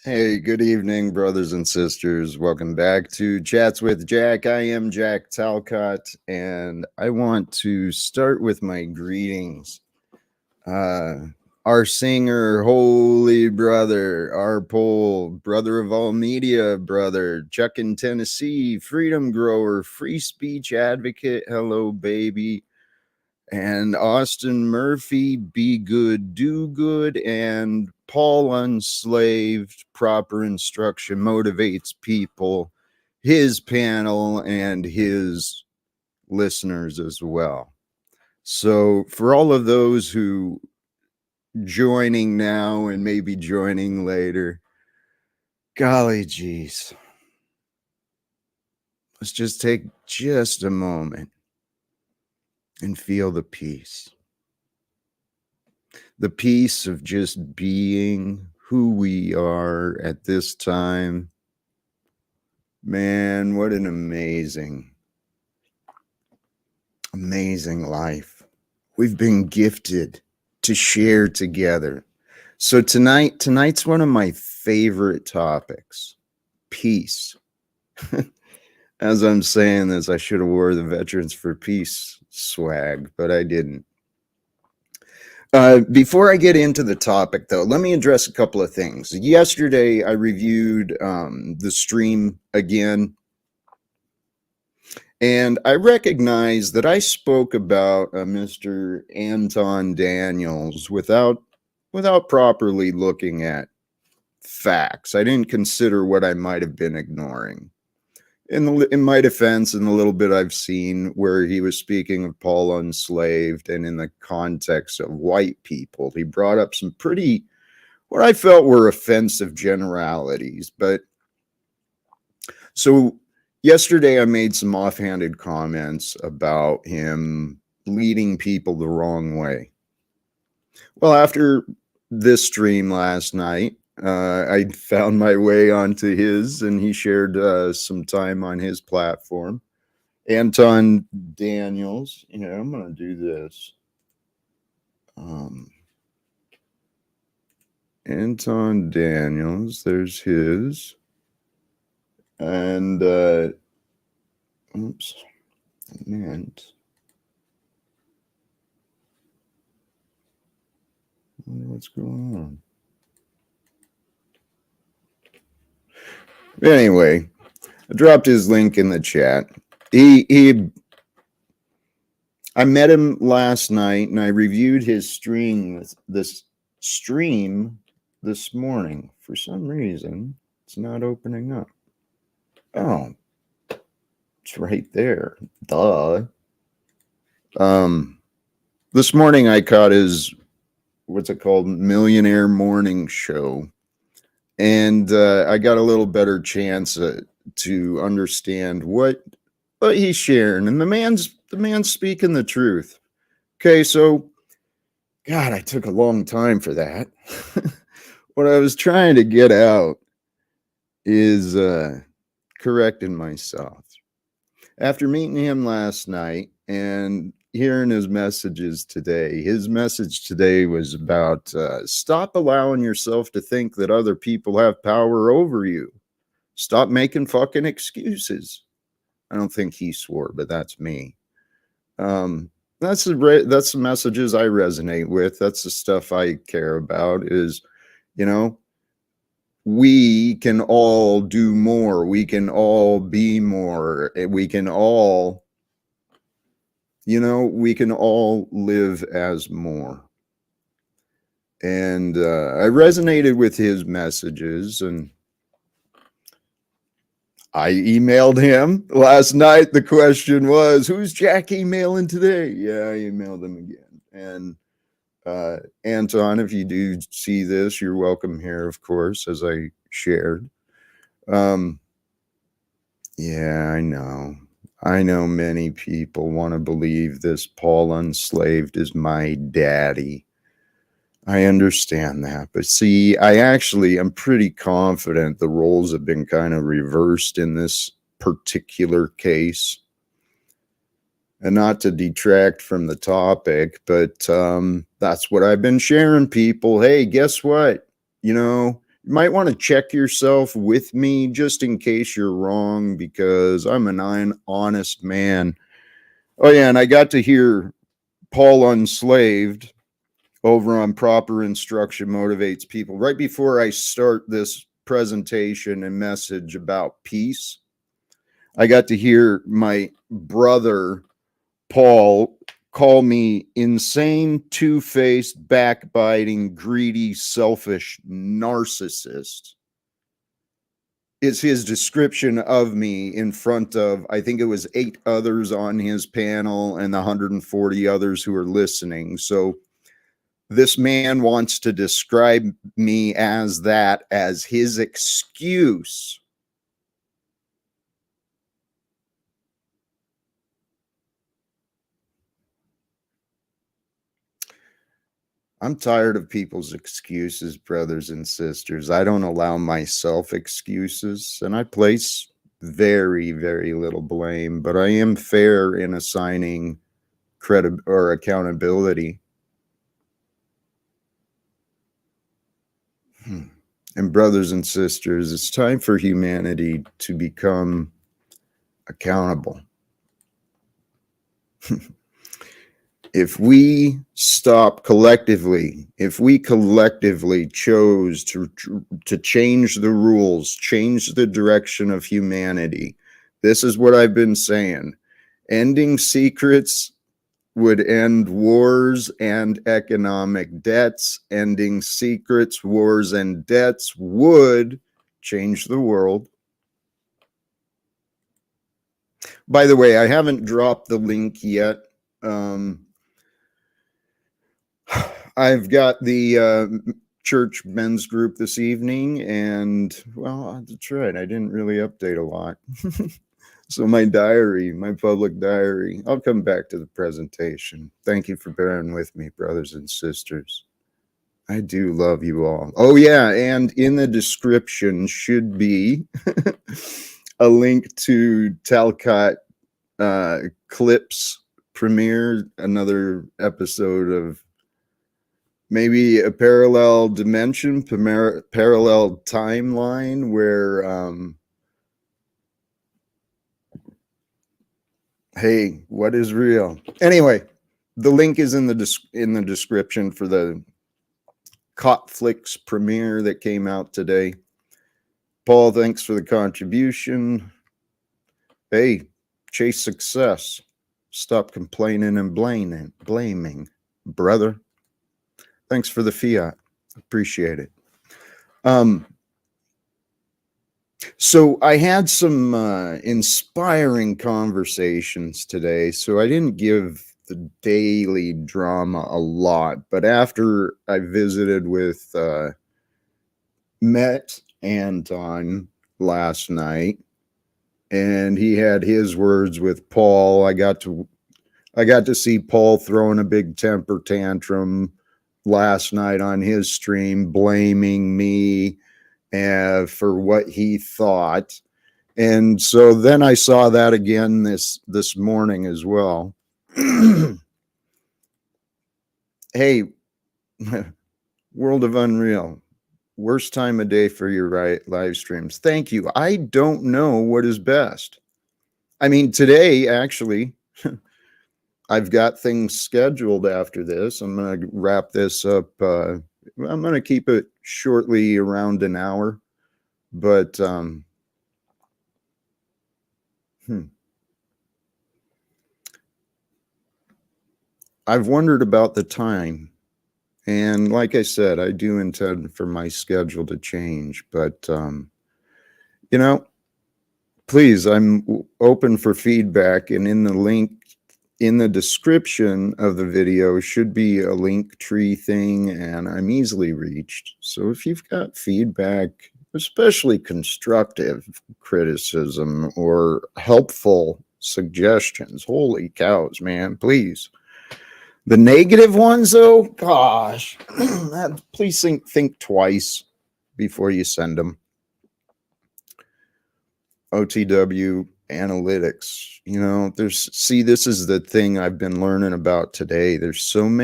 Hey, good evening, brothers and sisters. Welcome back to Chats with Jack. I am Jack Talcott, and I want to start with my greetings. Uh, our singer, holy brother, our pole, brother of all media, brother, Chuck in Tennessee, freedom grower, free speech advocate, hello, baby. And Austin Murphy, Be Good, Do Good, and Paul Unslaved, Proper Instruction Motivates People, his panel and his listeners as well. So, for all of those who joining now and maybe joining later, golly geez, let's just take just a moment and feel the peace. The peace of just being who we are at this time. Man, what an amazing life we've been gifted to share together. So tonight's one of my favorite topics, peace. As I'm saying this, I should have wore the Veterans for Peace swag, but I didn't. Before I get into the topic, though, let me address a couple of things. Yesterday, I reviewed the stream again, and I recognized that I spoke about Mr. Anton Daniels without properly looking at facts. I didn't consider what I might have been ignoring. In my defense, in the little bit I've seen where he was speaking of Paul Unslaved and in the context of white people, he brought up some pretty, what I felt were offensive generalities. But so yesterday I made some offhanded comments about him leading people the wrong way. Well, after this stream last night, I found my way onto his, and he shared some time on his platform. Anton Daniels. Yeah, I'm going to do this. Anton Daniels, there's his. And, oops, I meant. I wonder what's going on. Anyway, I dropped his link in the chat. I met him last night and I reviewed his stream this morning. For some reason, it's not opening up. Oh, it's right there. Duh. This morning I caught his, what's it called, Millionaire Morning Show. And I got a little better chance to understand what he's sharing. And the man's speaking the truth. Okay, so God, I took a long time for that. What I was trying to get out is correcting myself. After meeting him last night and hearing his messages today, his message today was about stop allowing yourself to think that other people have power over you. Stop making fucking excuses. I don't think he swore, but that's me. That's the messages I resonate with. That's the stuff I care about is, you know, we can all do more. We can all be more. We can all, we can all live as more. And I resonated with his messages, and I emailed him last night. The question was, who's Jack emailing today? Yeah, I emailed him again. And Anton, if you do see this, you're welcome here, of course, as I shared. Yeah, I know. I know many people want to believe this Paul Unslaved is my daddy. I understand that. But see, I'm pretty confident the roles have been kind of reversed in this particular case. And not to detract from the topic, but that's what I've been sharing people. Hey, guess what? You might want to check yourself with me just in case you're wrong, because I'm an honest man. Oh, yeah, and I got to hear Paul Unslaved over on Proper Instruction Motivates People right before I start this presentation and message about peace. I got to hear my brother Paul call me insane, two-faced, backbiting, greedy, selfish narcissist. Is his description of me in front of, I think it was 8 others on his panel and the 140 others who are listening. So this man wants to describe me as that, as his excuse. I'm tired of people's excuses, brothers and sisters. I don't allow myself excuses, and I place very, very little blame, but I am fair in assigning credit or accountability. And brothers and sisters, it's time for humanity to become accountable. If we stop collectively, if we collectively chose to change the rules, change the direction of humanity, this is what I've been saying. Ending secrets would end wars and economic debts. Ending secrets, wars, and debts would change the world. By the way, I haven't dropped the link yet. I've got the church men's group this evening, and well, that's right. I didn't really update a lot. So my diary, my public diary, I'll come back to the presentation. Thank you for bearing with me, brothers and sisters. I do love you all. Oh, yeah, and in the description should be a link to Talcott Clips premiere, another episode of maybe a parallel dimension, parallel timeline where, hey, what is real? Anyway, the link is in the description for the Cotflix premiere that came out today. Paul, thanks for the contribution. Hey, chase success. Stop complaining and blaming, brother. Thanks for the fiat. Appreciate it. So I had some inspiring conversations today. So I didn't give the daily drama a lot, but after I visited with met Anton last night, and he had his words with Paul, I got to see Paul throwing a big temper tantrum last night on his stream, blaming me for what he thought. And so then I saw that again this morning as well. Hey, World of Unreal, worst time of day for your live streams. Thank you. I don't know what is best. I mean, today, actually, I've got things scheduled after this. I'm going to wrap this up. I'm going to keep it shortly around an hour. But I've wondered about the time. And like I said, I do intend for my schedule to change. But, you know, please, I'm open for feedback. And in the link, in the description of the video should be a link tree thing, and I'm easily reached. So if you've got feedback, especially constructive criticism or helpful suggestions, holy cows, man, please. The negative ones, though, gosh, please think twice before you send them. OTW analytics, this is the thing I've been learning about today. There's so in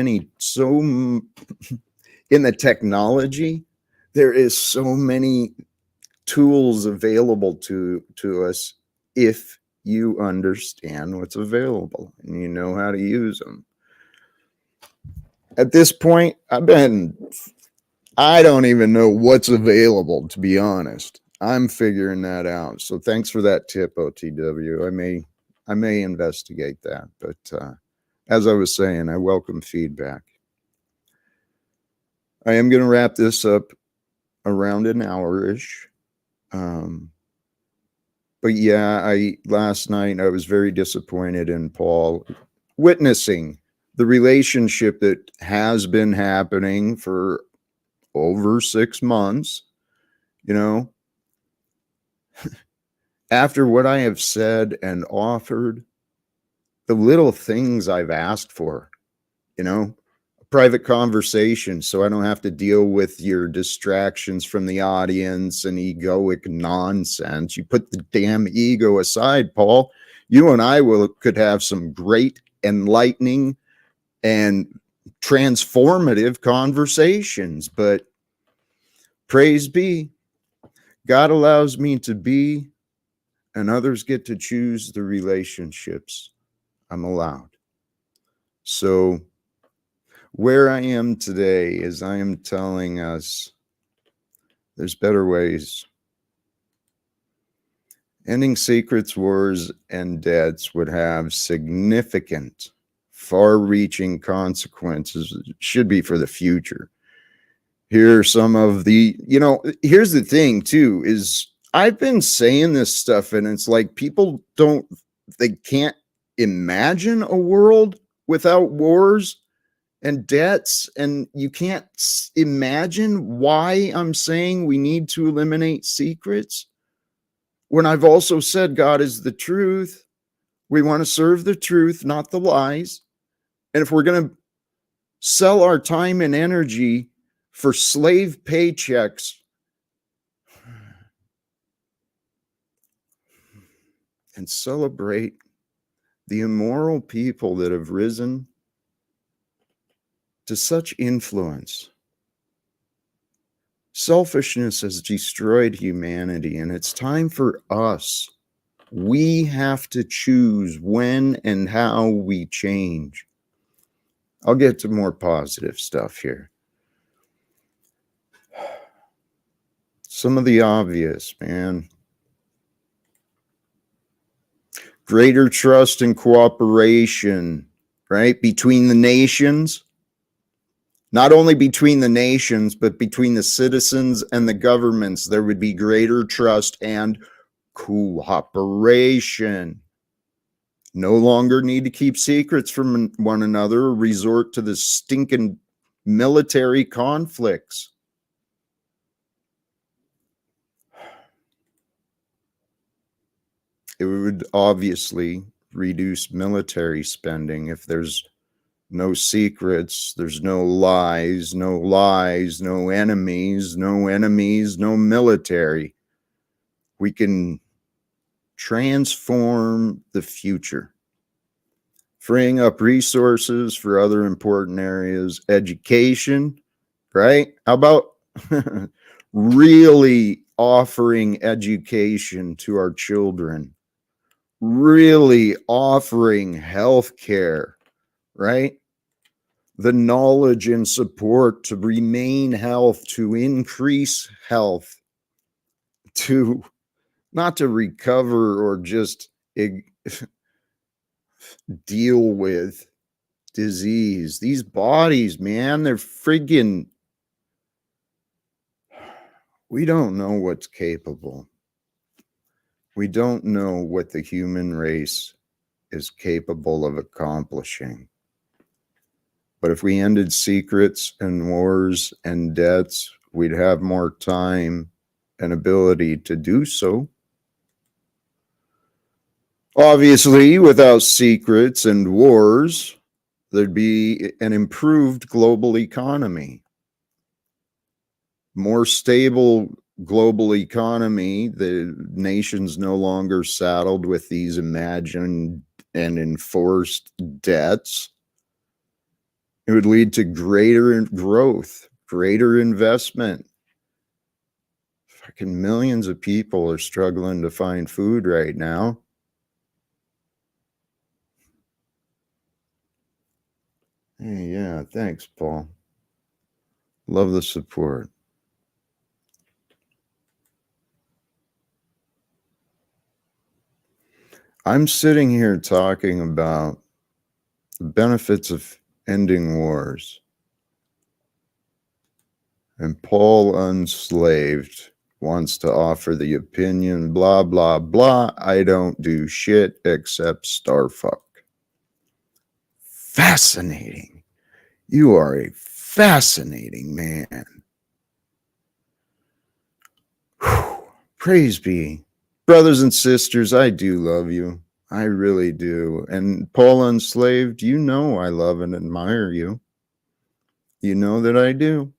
the technology, There is so many tools available to us if you understand what's available and you know how to use them. At this point, I don't even know what's available, to be honest. I'm figuring that out. So thanks for that tip, OTW. I may investigate that, but as I was saying, I welcome feedback. I am going to wrap this up around an hour-ish. But yeah, last night I was very disappointed in Paul, witnessing the relationship that has been happening for over 6 months, you know, after what I have said and offered, the little things I've asked for, you know, a private conversation so I don't have to deal with your distractions from the audience and egoic nonsense. You put the damn ego aside, Paul. You and I could have some great, enlightening, and transformative conversations, but praise be, God allows me to be, and others get to choose the relationships I'm allowed. So, where I am today is I am telling us there's better ways. Ending secrets, wars, and debts would have significant, far-reaching consequences, should be for the future. Here are some of the, here's the thing too, is I've been saying this stuff and it's like people they can't imagine a world without wars and debts, and you can't imagine why I'm saying we need to eliminate secrets when I've also said God is the truth. We want to serve the truth, not the lies. And if we're going to sell our time and energy for slave paychecks and celebrate the immoral people that have risen to such influence, selfishness has destroyed humanity, and it's time for us. We have to choose when and how we change. I'll get to more positive stuff here. Some of the obvious, man. Greater trust and cooperation, right? Between the nations. Not only between the nations, but between the citizens and the governments, there would be greater trust and cooperation. No longer need to keep secrets from one another or resort to the stinking military conflicts. It would obviously reduce military spending if there's no secrets, there's no lies, no enemies, no military. We can transform the future, freeing up resources for other important areas. Education, right? How about really offering education to our children? Really offering health care, right? The knowledge and support to remain health, to increase health, to not to recover or just deal with disease. These bodies, man, they're friggin', we don't know what's capable. We don't know what the human race is capable of accomplishing. But if we ended secrets and wars and debts, we'd have more time and ability to do so. Obviously, without secrets and wars, there'd be an improved global economy. More stable global economy, the nation's no longer saddled with these imagined and enforced debts. It would lead to greater growth, greater investment, fucking millions of people are struggling to find food right now. Hey, yeah, thanks, Paul. Love the support. I'm sitting here talking about the benefits of ending wars. And Paul Unslaved wants to offer the opinion, blah, blah, blah. I don't do shit except starfuck. Fascinating. You are a fascinating man. Whew. Praise be. Brothers and sisters, I do love you. I really do. And Paul Unslaved, you know I love and admire you. You know that I do.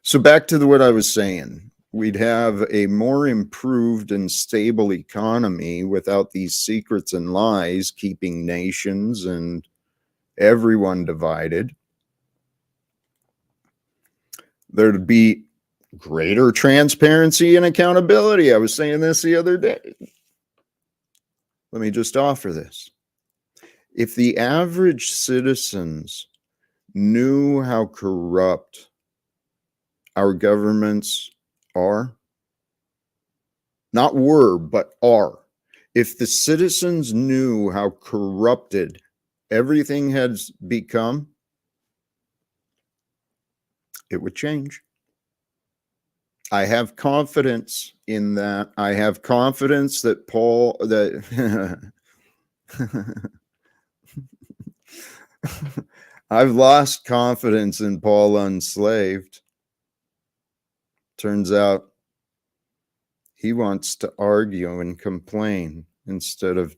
So back to what I was saying. We'd have a more improved and stable economy without these secrets and lies keeping nations and everyone divided. There'd be greater transparency and accountability. I was saying this the other day. Let me just offer this. If the average citizens knew how corrupt our governments are, not were, but are, if the citizens knew how corrupted everything has become, it would change. I have confidence in that. I have confidence that Paul, that I've lost confidence in Paul Unslaved. Turns out he wants to argue and complain instead of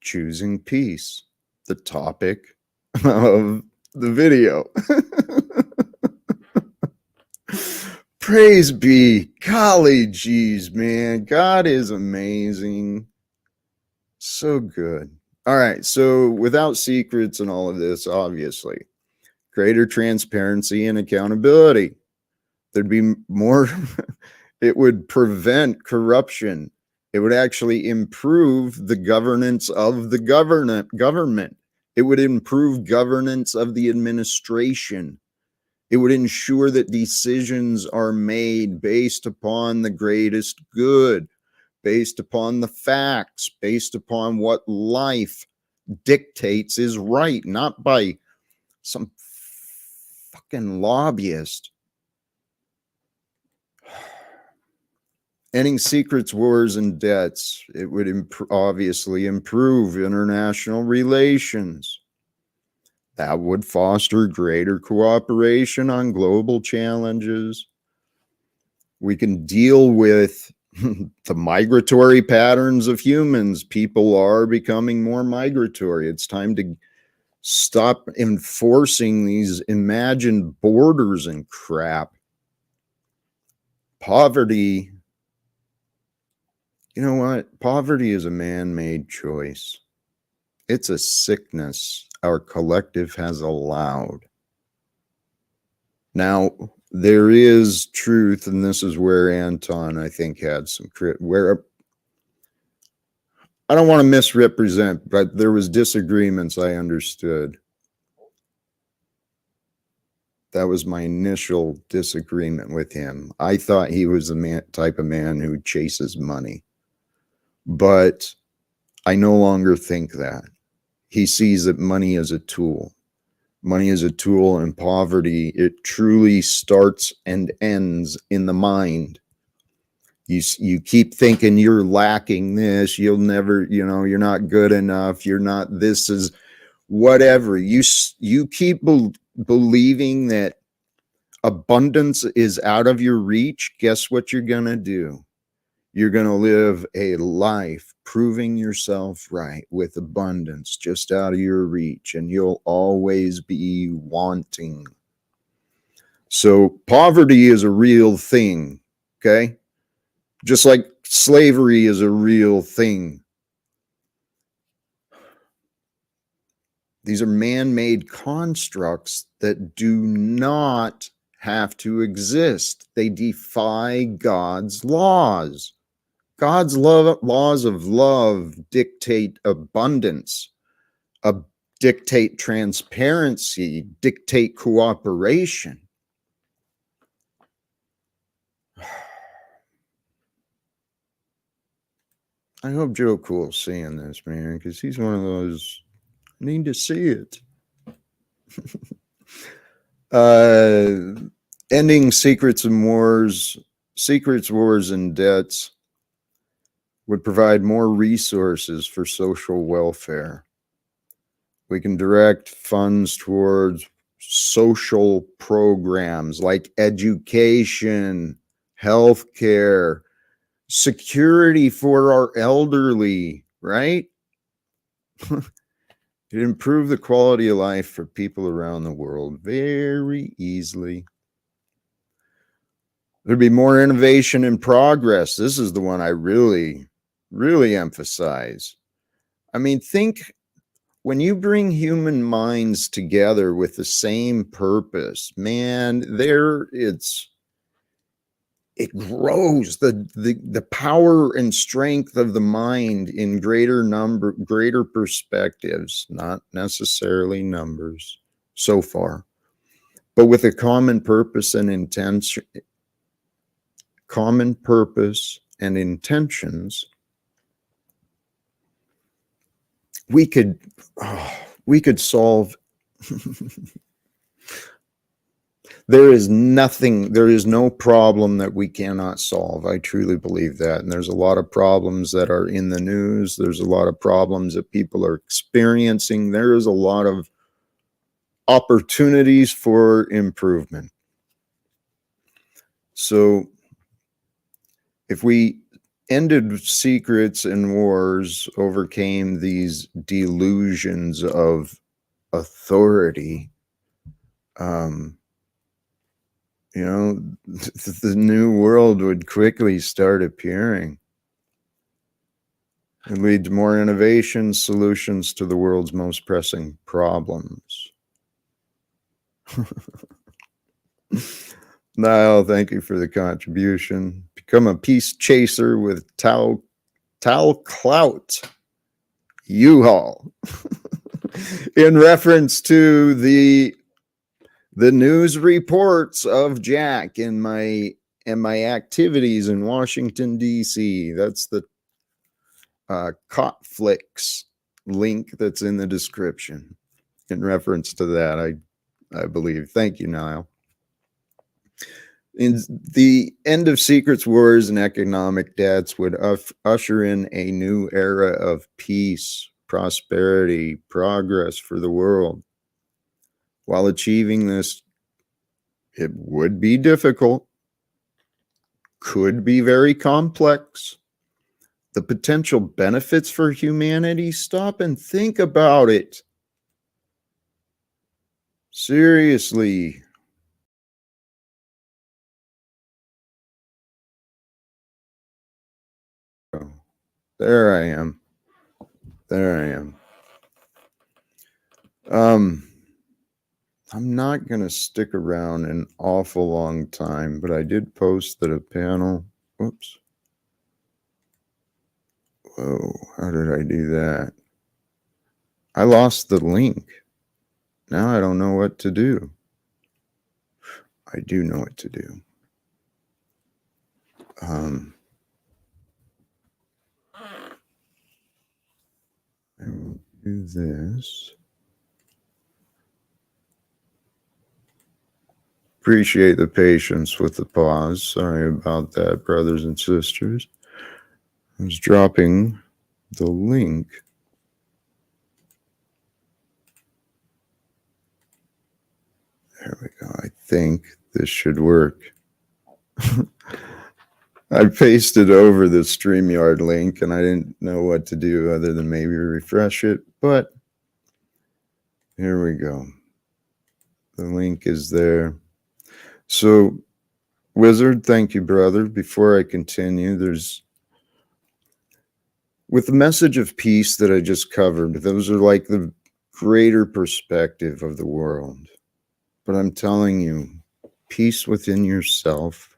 choosing peace, the topic of the video. Praise be. Golly geez, man. God is amazing. So good. All right. So without secrets and all of this, obviously, greater transparency and accountability. There'd be more, it would prevent corruption. It would actually improve the governance of the government. It would improve governance of the administration. It would ensure that decisions are made based upon the greatest good, based upon the facts, based upon what life dictates is right, not by some fucking lobbyist. Ending secrets, wars, and debts. It would obviously improve international relations. That would foster greater cooperation on global challenges. We can deal with the migratory patterns of humans. People are becoming more migratory. It's time to stop enforcing these imagined borders and crap. Poverty, you know what? Poverty is a man-made choice. It's a sickness our collective has allowed. Now, there is truth, and this is where Anton, I think, had some where I don't want to misrepresent, but there was disagreements I understood. That was my initial disagreement with him. I thought he was the type of man who chases money. But I no longer think that. He sees that money is a tool. Money is a tool, and poverty, it truly starts and ends in the mind. You keep thinking you're lacking this, you'll never, you're not good enough, you're not, this is whatever. You keep believing that abundance is out of your reach. Guess what you're going to do? You're going to live a life proving yourself right with abundance just out of your reach, and you'll always be wanting. So poverty is a real thing, okay? Just like slavery is a real thing. These are man-made constructs that do not have to exist. They defy God's laws. God's laws of love dictate abundance, dictate transparency, dictate cooperation. I hope Joe Cool's seeing this, man, because he's one of those, I need to see it. Ending secrets wars and debts would provide more resources for social welfare. We can direct funds towards social programs like education, healthcare, security for our elderly, right? It improve the quality of life for people around the world very easily. There'd be more innovation and progress. This is the one I really, really emphasize. I mean, think when you bring human minds together with the same purpose, man, it grows the power and strength of the mind in greater perspectives, not necessarily numbers so far, but with a common purpose and intentions, we could solve. There is no problem that we cannot solve. I truly believe that. And there's a lot of problems that are in the news. There's a lot of problems that people are experiencing. There is a lot of opportunities for improvement. So if we ended secrets and wars, overcame these delusions of authority, the new world would quickly start appearing. It leads to more innovation, solutions to the world's most pressing problems. Niall, thank you for the contribution. Become a peace chaser with Talcott U-Haul. In reference to the news reports of Jack and my activities in Washington, D.C. That's the Cotflix link that's in the description in reference to that, I believe. Thank you, Niall. In the end of secrets, wars, and economic debts would usher in a new era of peace, prosperity, progress for the world. While achieving this, it would be difficult, could be very complex. The potential benefits for humanity, stop and think about it. Seriously. There I am. I'm not going to stick around an awful long time, but I did post that a panel, whoops. Whoa, how did I do that? I lost the link. Now I don't know what to do. I do know what to do. I will do this. Appreciate the patience with the pause. Sorry about that, brothers and sisters. I was dropping the link. There we go. I think this should work. I pasted over the StreamYard link and I didn't know what to do other than maybe refresh it, but here we go. The link is there. So, Wizard, thank you, brother. Before I continue, with the message of peace that I just covered, those are like the greater perspective of the world. But I'm telling you, peace within yourself,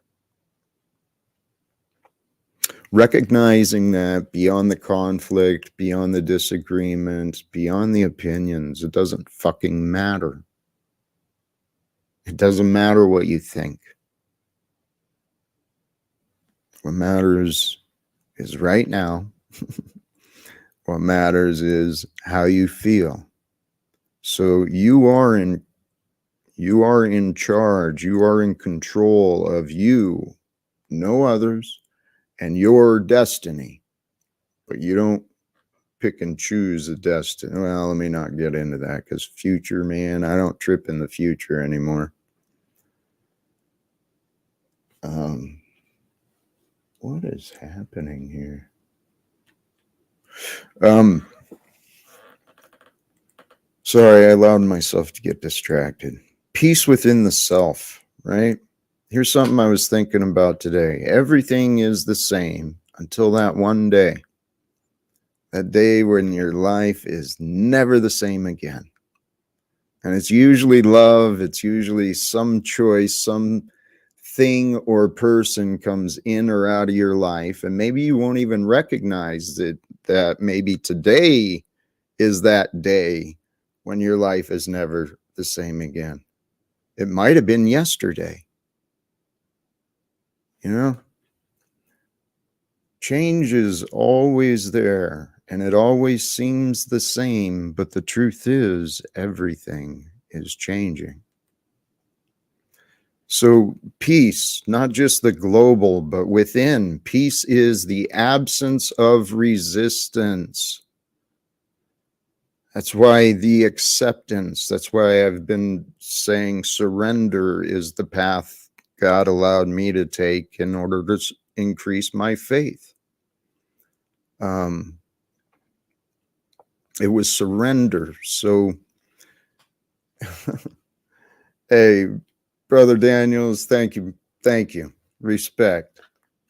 recognizing that beyond the conflict, beyond the disagreement, beyond the opinions, it doesn't fucking matter. It doesn't matter what you think. What matters is right now. What matters is how you feel. So you are in charge. You are in control of you, no others, and your destiny. But you don't pick and choose the destiny. Well, let me not get into that, because future, man, I don't trip in the future anymore. What is happening here? Sorry, I allowed myself to get distracted. Peace within the self, right? Here's something I was thinking about today. Everything is the same until that one day. That day when your life is never the same again. And it's usually love. It's usually some choice, some thing or person comes in or out of your life. And maybe you won't even recognize that maybe today is that day when your life is never the same again. It might have been yesterday. You know, change is always there and it always seems the same, but the truth is everything is changing. So peace, not just the global, but within. Peace is the absence of resistance. That's why the acceptance, that's why I've been saying surrender is the path God allowed me to take in order to increase my faith. It was surrender. So, hey, Brother Daniels, thank you. Thank you. Respect.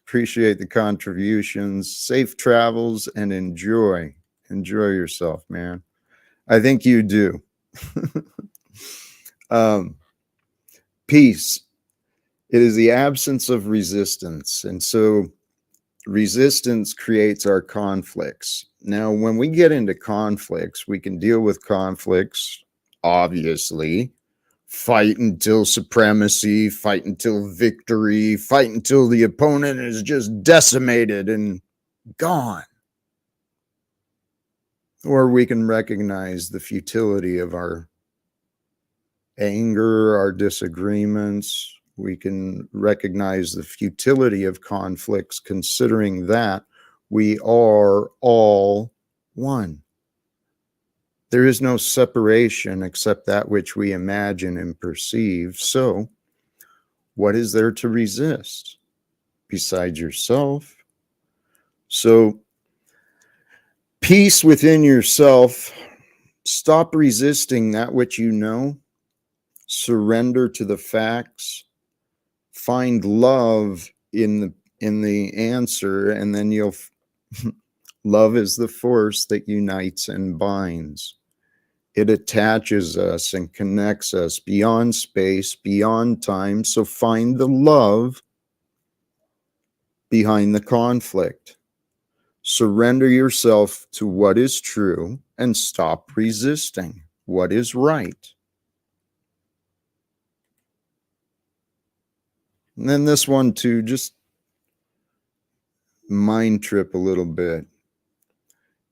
Appreciate the contributions. Safe travels and enjoy. Enjoy yourself, man. I think you do. Peace. It is the absence of resistance. And so resistance creates our conflicts. Now, when we get into conflicts, we can deal with conflicts, obviously, fight until supremacy, fight until victory, fight until the opponent is just decimated and gone. Or we can recognize the futility of our anger, our disagreements. We can recognize the futility of conflicts, considering that we are all one. There is no separation except that which we imagine and perceive. So, what is there to resist besides yourself? So, peace within yourself. Stop resisting that which you know. Surrender to the facts. Find love in the answer, and then you'll love is the force that unites and binds. It attaches us and connects us beyond space, beyond time. So find the love behind the conflict. Surrender yourself to what is true and stop resisting what is right. And then this one too, just mind trip a little bit.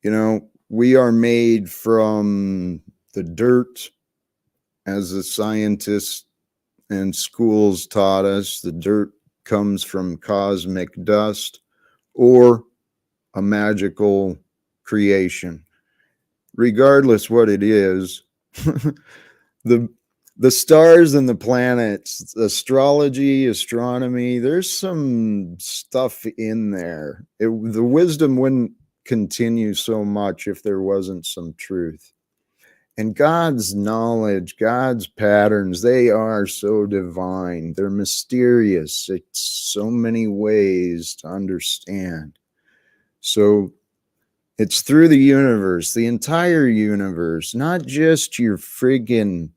You know, we are made from the dirt, as the scientists and schools taught us. The dirt comes from cosmic dust or a magical creation. Regardless what it is, the stars and the planets, astrology, astronomy, there's some stuff in there. The wisdom wouldn't continue so much if there wasn't some truth. And God's knowledge, God's patterns, they are so divine. They're mysterious. It's so many ways to understand. So it's through the universe, the entire universe, not just your friggin'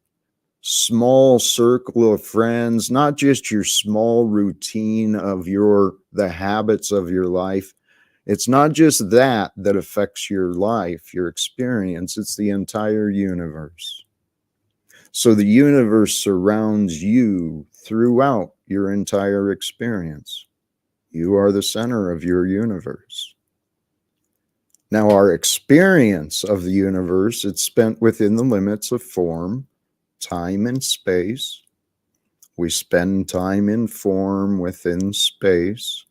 small circle of friends, not just your small routine of the habits of your life. It's not just that affects your life, your experience. It's the entire universe. So the universe surrounds you throughout your entire experience. You are the center of your universe. Now, our experience of the universe, it's spent within the limits of form, time, and space. We spend time in form within space.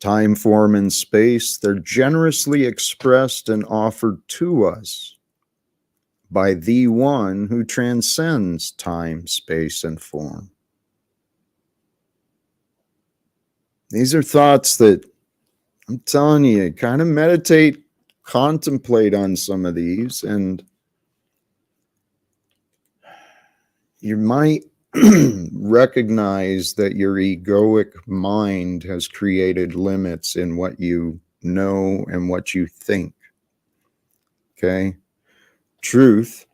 Time, form, and space, they're generously expressed and offered to us by the one who transcends time, space, and form. These are thoughts that I'm telling you, kind of meditate, contemplate on some of these, and you might recognize that your egoic mind has created limits in what you know and what you think. Okay? Truth.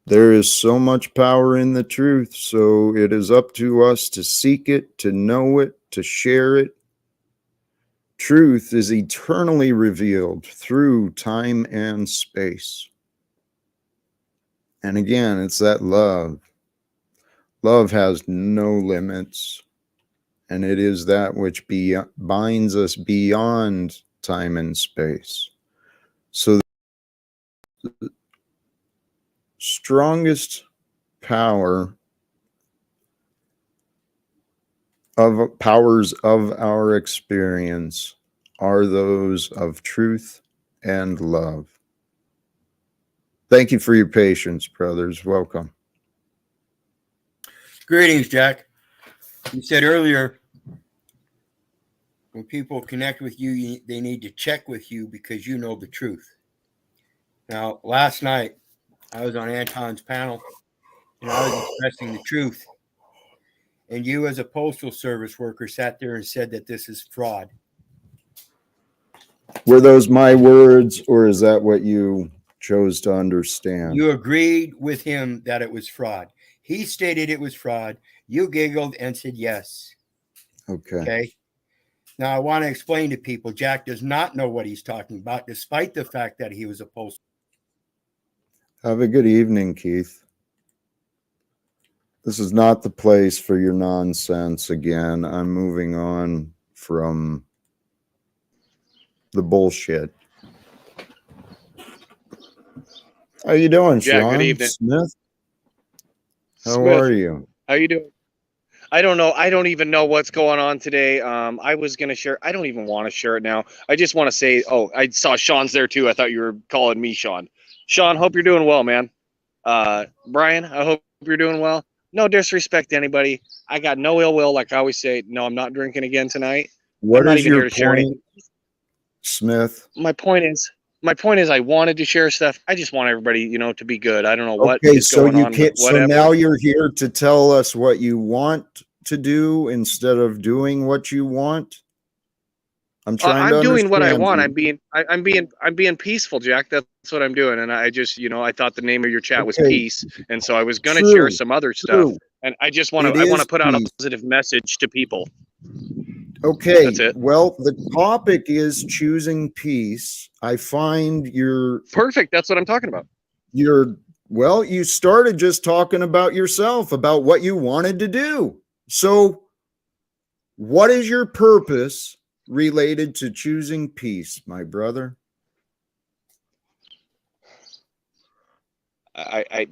There is so much power in the truth, so it is up to us to seek it, to know it, to share it. Truth is eternally revealed through time and space. And again, it's that love. Love has no limits, and it is that which binds us beyond time and space. So the strongest power of powers of our experience are those of truth and love. Thank you for your patience, brothers. Welcome. Greetings, Jack. You said earlier, when people connect with you, they need to check with you because you know the truth. Now, last night, I was on Anton's panel, and I was expressing the truth. And you, as a postal service worker, sat there and said that this is fraud. Were those my words, or is that what you chose to understand? You agreed with him that it was fraud. He stated it was fraud. You giggled and said yes. Okay. Now, I want to explain to people, Jack does not know what he's talking about, despite the fact that he was a postal. Have a good evening, Keith. This is not the place for your nonsense again. I'm moving on from the bullshit. How you doing, Jack, Sean? good evening. Smith? How are you? How you doing? I don't know. I don't even know what's going on today. I was going to share. I don't even want to share it now. I just want to say, oh, I saw Sean's there too. I thought you were calling me Sean. Sean, hope you're doing well, man. Brian, I hope you're doing well. No disrespect to anybody. I got no ill will. Like I always say, no, I'm not drinking again tonight. What I'm not is even your here to share anything. Smith? My point is I wanted to share stuff. I just want everybody, to be good. I don't know what Okay, is so going you on. can't. Whatever. So now you're here to tell us what you want to do instead of doing what you want. I'm trying to I'm doing what I understand want. you. I'm being peaceful, Jack. That's what I'm doing. And I just, I thought the name of your chat was Okay, peace, and so I was gonna true, share some other stuff. true. And I just It I want is to put out a peace. positive message to people. Okay, That's it. well, the topic is choosing peace. I find Perfect. That's what I'm talking about. well, you started just talking about yourself, about what you wanted to do. So, what is your purpose related to choosing peace, my brother?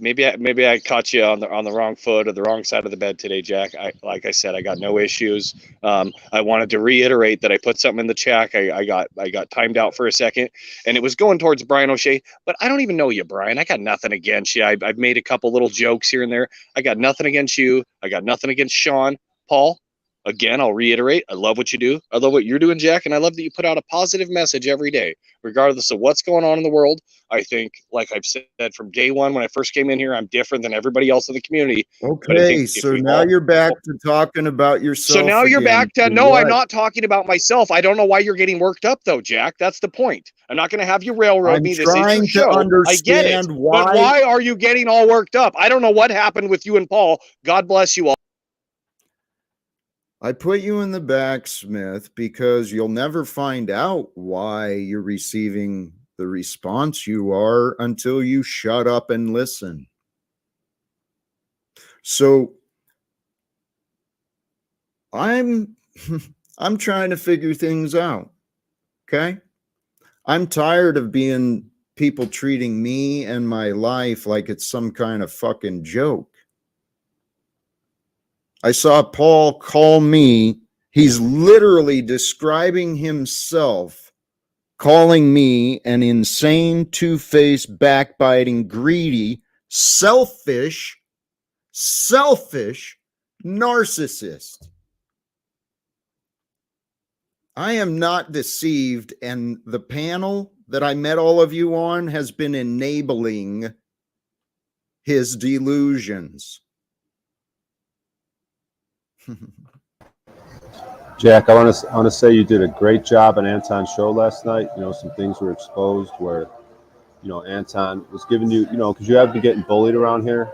Maybe I caught you on the wrong foot or the wrong side of the bed today, Jack. Like I said, I got no issues. I wanted to reiterate that I put something in the chat. I got timed out for a second, and it was going towards Brian O'Shea. But I don't even know you, Brian. I got nothing against you. I've made a couple little jokes here and there. I got nothing against you. I got nothing against Sean, Paul. Again, I'll reiterate, I love what you do. I love what you're doing, Jack, and I love that you put out a positive message every day, regardless of what's going on in the world. I think, like I've said from day one when I first came in here, I'm different than everybody else in the community. But I Okay, think if so we now all you're back to talking about yourself. so now you're again. back to For no, I'm what? not talking about myself. I don't know why you're getting worked up though, Jack. That's the point. I'm not going to have you railroad I'm me. This is your trying to show. I get it. understand But why. why are you getting all worked up? I don't know what happened with you and Paul. God bless you all. I put you in the back, Smith, because you'll never find out why you're receiving the response you are until you shut up and listen. So I'm I'm trying to figure things out. Okay? I'm tired of being people treating me and my life like it's some kind of fucking joke. I saw Paul call me. He's literally describing himself, calling me an insane, two-faced, backbiting, greedy, selfish narcissist. I am not deceived, and the panel that I met all of you on has been enabling his delusions. Jack, I want to say you did a great job on Anton's show last night. You know, some things were exposed where, you know, Anton was giving you, you know, because you have been getting bullied around here,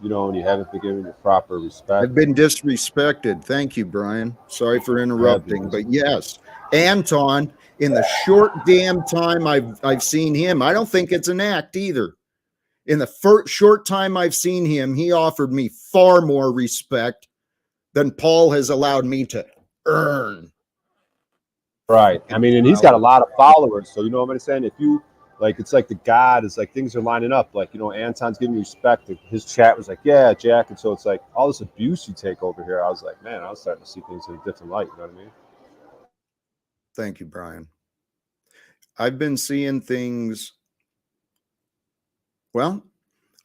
you know, and you haven't been given the proper respect. I've been disrespected. Thank you, Brian. Sorry for interrupting, but yes, Anton, in the short damn time I've seen him, I don't think it's an act either. In the short time I've seen him, he offered me far more respect than Paul has allowed me to earn. Right. I mean, and he's got a lot of followers. So, you know what I'm saying? If you, like, it's like the God is like things are lining up. Like, you know, Anton's giving you respect. His chat was like, yeah, Jack. And so it's like all this abuse you take over here. I was like, man, I was starting to see things in a different light. You know what I mean? Thank you, Brian. I've been seeing things. Well,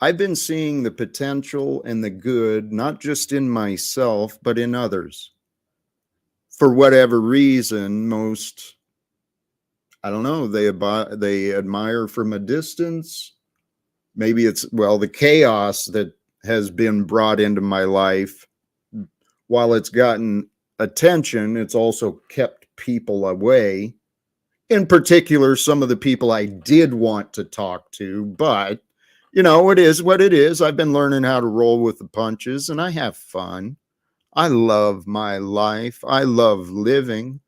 I've been seeing the potential and the good, not just in myself, but in others. For whatever reason, most, I don't know, they admire from a distance. Maybe it's, well, the chaos that has been brought into my life, while it's gotten attention, it's also kept people away. In particular, some of the people I did want to talk to, but you know, it is what it is. I've been learning how to roll with the punches, and I have fun. I love my life. I love living.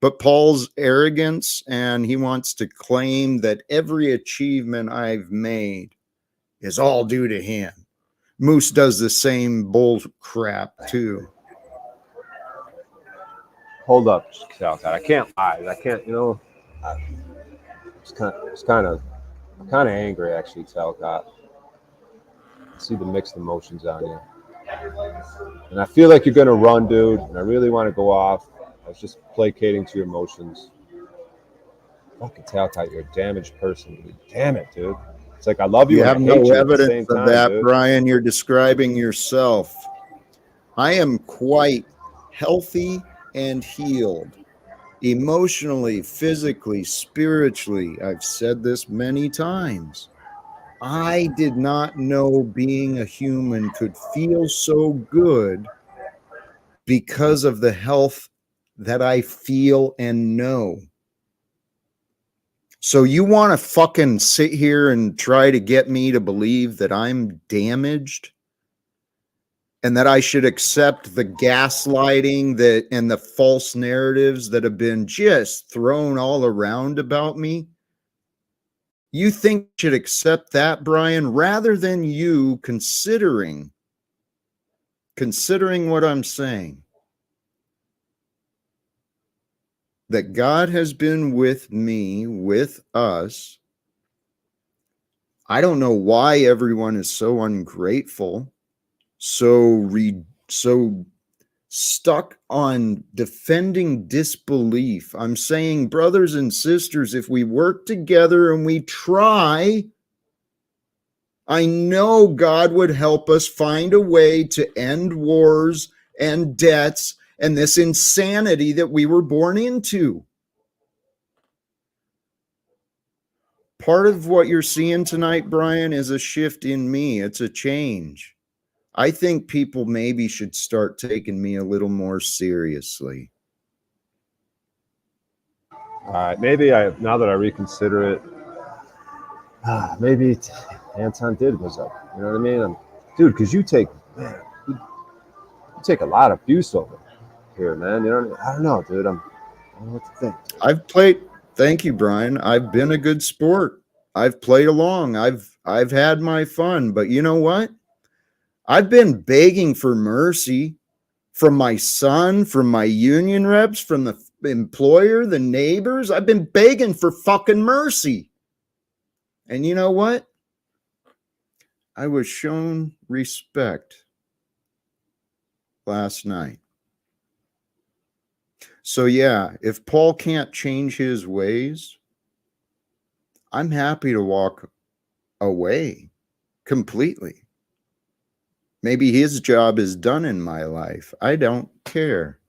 But Paul's arrogance, and he wants to claim that every achievement I've made is all due to him. Moose does the same bull crap too. Hold up, Talcott. I can't lie. I can't, you know, it's kind of angry actually, Talcott. I see the mixed emotions on you. And I feel like you're going to run, dude. And I really want to go off. I was just placating to your emotions. Fucking Talcott, you're a damaged person, dude. Damn it, dude. It's like I love you You and I have hate no you at the evidence same of time, that, dude. Brian. You're describing yourself. I am quite healthy and healed. Emotionally, physically, spiritually. I've said this many times. I did not know being a human could feel so good because of the health that I feel and know. So you want to fucking sit here and try to get me to believe that I'm damaged and that I should accept the gaslighting that and the false narratives that have been just thrown all around about me? You think I should accept that, Brian, rather than you considering what I'm saying? That God has been with me, with us. I don't know why everyone is so ungrateful, so stuck on defending disbelief. I'm saying, brothers and sisters, if we work together and we try, I know God would help us find a way to end wars and debts and this insanity that we were born into. Part of what you're seeing tonight, Brian, is a shift in me. It's a change. I think people maybe should start taking me a little more seriously. All right, maybe now that I reconsider it, maybe Anton did was up. You know what I mean? Dude, because you take a lot of abuse over here, man. You know, I don't know, dude. I don't know what to think. I've played. Thank you, Brian. I've been a good sport. I've played along. I've had my fun. But you know what? I've been begging for mercy from my son, from my union reps, from the employer, the neighbors. I've been begging for fucking mercy. And you know what? I was shown respect last night. So yeah, if Paul can't change his ways, I'm happy to walk away completely. Maybe his job is done in my life. I don't care.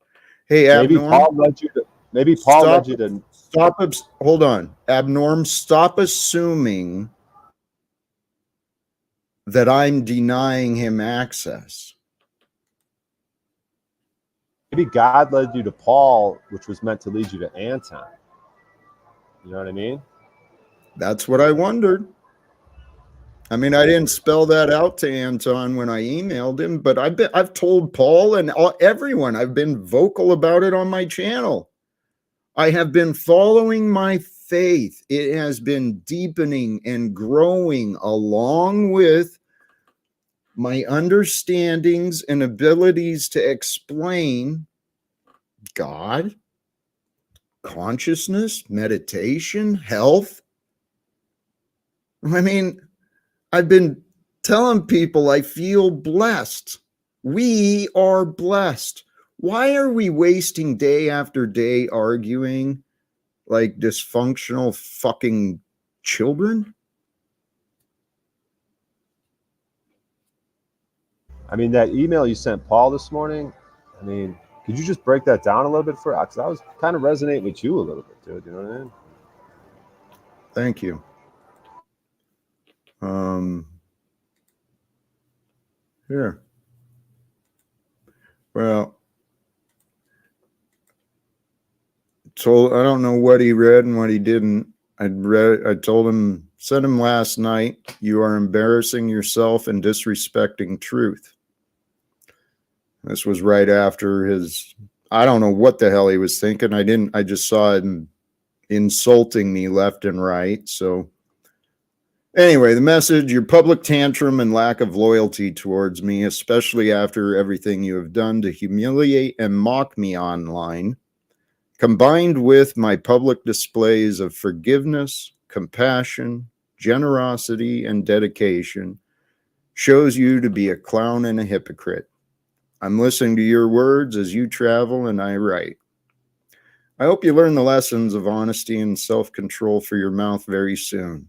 Hey, Maybe Abnorm, Paul led you to. Maybe Paul led you to. Stop. Hold on, Abnorm. Stop assuming that I'm denying him access. Maybe God led you to Paul, which was meant to lead you to Anton. You know what I mean? That's what I wondered. I mean, I didn't spell that out to Anton when I emailed him, but I've told Paul and everyone. I've been vocal about it on my channel. I have been following my faith. It has been deepening and growing along with my understandings and abilities to explain God, consciousness, meditation, health. I mean, I've been telling people I feel blessed. We are blessed. Why are we wasting day after day arguing like dysfunctional fucking children? I mean, that email you sent Paul this morning, I mean, could you just break that down a little bit for us? Because I was kind of resonating with you a little bit, dude. You know what I mean? Thank you. Here. Well, so I don't know what he read and what he didn't. I told him, said him last night, you are embarrassing yourself and disrespecting truth. This was right after his, I don't know what the hell he was thinking. I just saw him insulting me left and right. So anyway, the message, your public tantrum and lack of loyalty towards me, especially after everything you have done to humiliate and mock me online, combined with my public displays of forgiveness, compassion, generosity, and dedication, shows you to be a clown and a hypocrite. I'm listening to your words as you travel and I write. I hope you learn the lessons of honesty and self-control for your mouth very soon.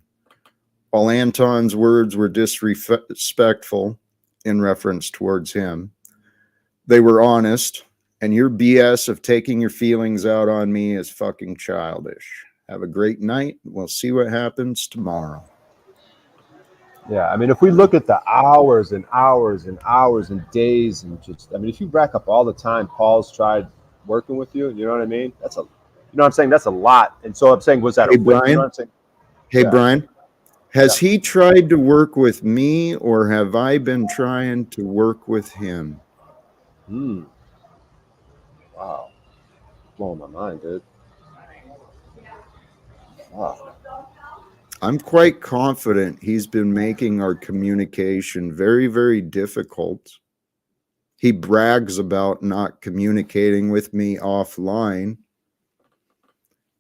While Anton's words were disrespectful in reference towards him, they were honest, and your BS of taking your feelings out on me is fucking childish. Have a great night. We'll see what happens tomorrow. Yeah, I mean, if we look at the hours and hours and hours and days and just, I mean, if you rack up all the time Paul's tried working with you, you know what I mean? That's a, you know what I'm saying? That's a lot. And so I'm saying, was that Hey, a whip? Brian? You know what I'm saying? Hey, Yeah. Brian, has he tried to work with me or have I been trying to work with him? Wow. Blowing my mind, dude. Wow. I'm quite confident he's been making our communication very, very difficult. He brags about not communicating with me offline.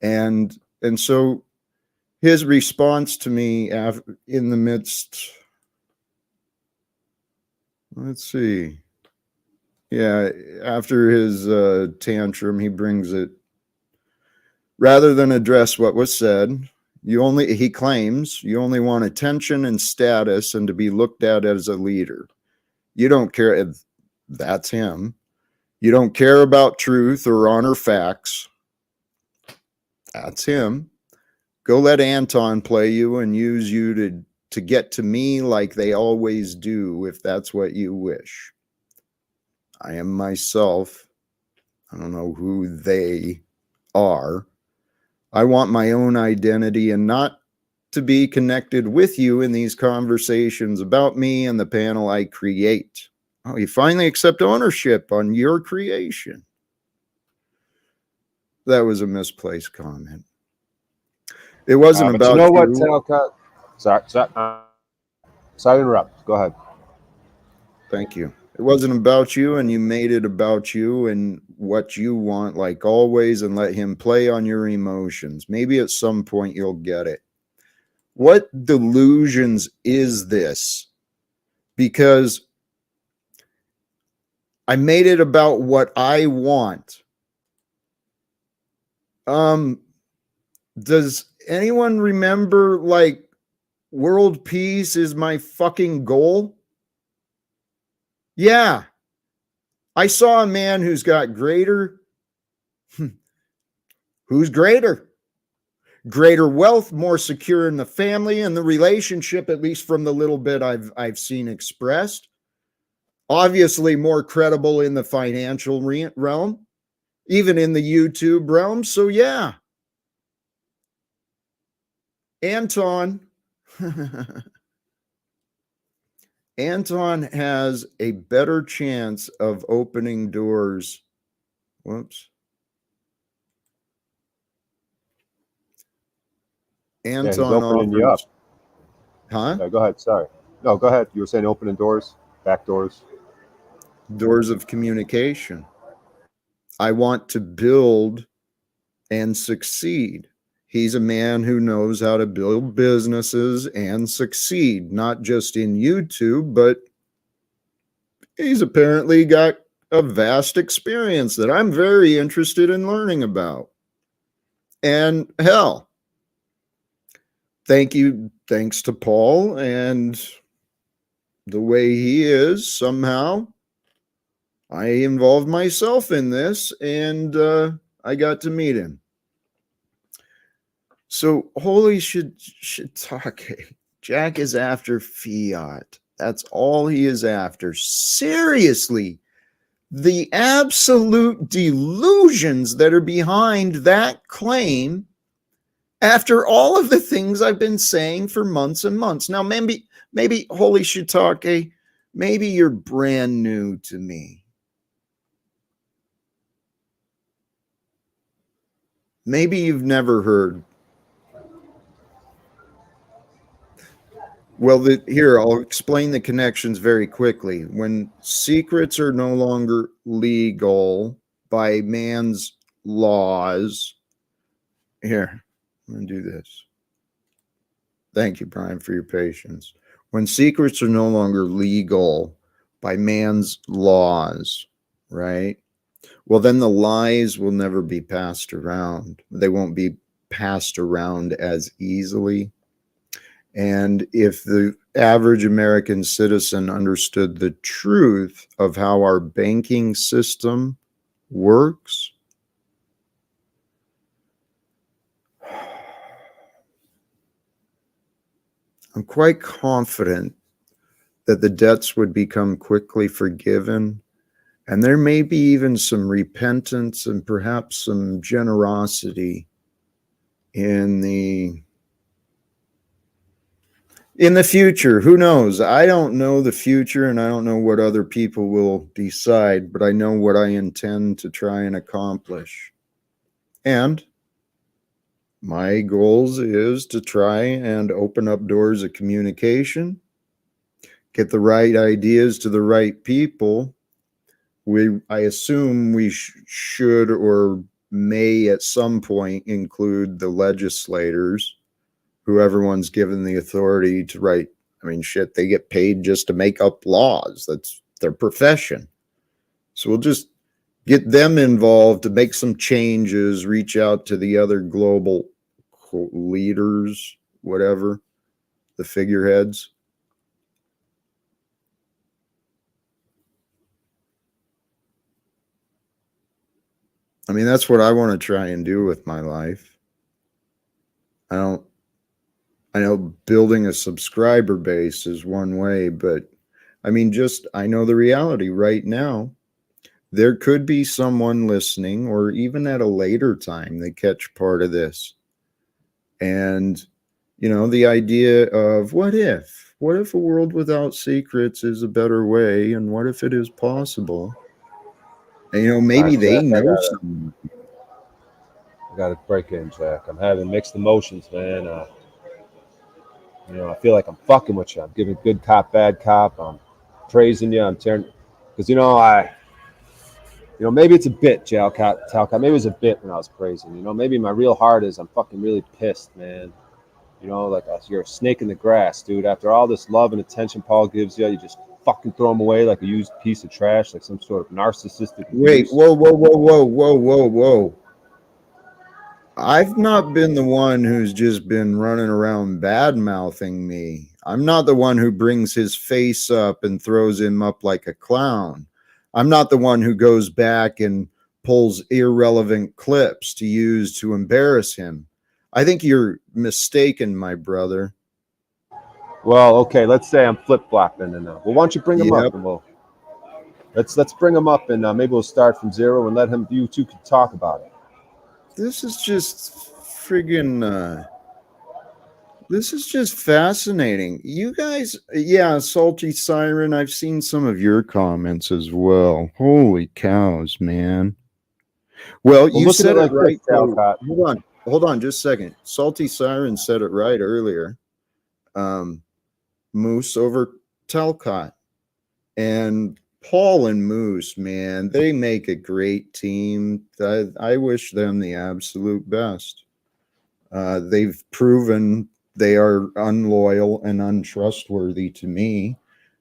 And so his response to me in the midst, let's see. Yeah, after his tantrum, he brings it, rather than address what was said, he claims you only want attention and status and to be looked at as a leader. You don't care if that's him. You don't care about truth or honor facts. That's him. Go let Anton play you and use you to get to me like they always do, if that's what you wish. I am myself. I don't know who they are. I want my own identity and not to be connected with you in these conversations about me and the panel I create. Oh, you finally accept ownership on your creation. That was a misplaced comment. It wasn't But about you know what, you. Talcott? Sorry to interrupt. Go ahead. Thank you. It wasn't about you, and you made it about you and what you want, like always, and let him play on your emotions. Maybe at some point you'll get it. What delusions is this? Because I made it about what I want. Does anyone remember, like, world peace is my fucking goal? Yeah. I saw a man who's got greater. Who's greater? Greater wealth, more secure in the family and the relationship, at least from the little bit I've seen expressed. Obviously, more credible in the financial realm, even in the YouTube realm. So, yeah. Anton. Anton has a better chance of opening doors. Whoops. Yeah, he's Anton opening you up. offers. Huh? Yeah, go ahead. Sorry. No, go ahead. You were saying opening doors, back doors. Doors of communication. I want to build and succeed. He's a man who knows how to build businesses and succeed, not just in YouTube, but he's apparently got a vast experience that I'm very interested in learning about. And hell, thanks to Paul and the way he is, somehow I involved myself in this, and I got to meet him. So holy shiitake. Jack is after fiat. That's all he is after. Seriously, the absolute delusions that are behind that claim after all of the things I've been saying for months and months. Now, maybe holy shiitake, maybe you're brand new to me. Maybe you've never heard. Well, here, I'll explain the connections very quickly. When secrets are no longer legal by man's laws, here, I'm going to do this. Thank you, Brian, for your patience. When secrets are no longer legal by man's laws, right? Well, then the lies will never be passed around. They won't be passed around as easily. And if the average American citizen understood the truth of how our banking system works, I'm quite confident that the debts would become quickly forgiven. And there may be even some repentance and perhaps some generosity in the future. Who knows? I don't know the future, and I don't know what other people will decide, but I know what I intend to try and accomplish. And my goals is to try and open up doors of communication, get the right ideas to the right people. I assume we should or may at some point include the legislators, who everyone's given the authority to write. I mean, shit, they get paid just to make up laws. That's their profession. So we'll just get them involved to make some changes, reach out to the other global leaders, whatever, the figureheads. I mean, that's what I want to try and do with my life. I know building a subscriber base is one way, but I mean, I know the reality right now. There could be someone listening, or even at a later time, they catch part of this. And, the idea of what if a world without secrets is a better way? And what if it is possible? And, maybe they Jack, know someone. I gotta break in, Jack. I'm having mixed emotions, man. I feel like I'm fucking with you. I'm giving good cop, bad cop. I'm praising you. I'm tearing, because maybe it's a bit, Talcott. Maybe it was a bit when I was praising. Maybe my real heart is I'm fucking really pissed, man. Like you're a snake in the grass, dude. After all this love and attention Paul gives you, you just fucking throw him away like a used piece of trash, like some sort of narcissistic Wait, abuse. whoa. I've not been the one who's just been running around bad mouthing me. I'm not the one who brings his face up and throws him up like a clown. I'm not the one who goes back and pulls irrelevant clips to use to embarrass him. I think you're mistaken, my brother. Well, okay, let's say I'm flip flopping, and why don't you bring him up, and let's bring him up, and maybe we'll start from zero and let you two can talk about it. This is just friggin' this is just fascinating. You guys, yeah, Salty Siren, I've seen some of your comments as well. Holy cows, man. Well, you said it right. Hold on just a second. Salty Siren said it right earlier. Moose over Talcott. And Paul and Moose, man, they make a great team. I wish them the absolute best. They've proven they are unloyal and untrustworthy to me.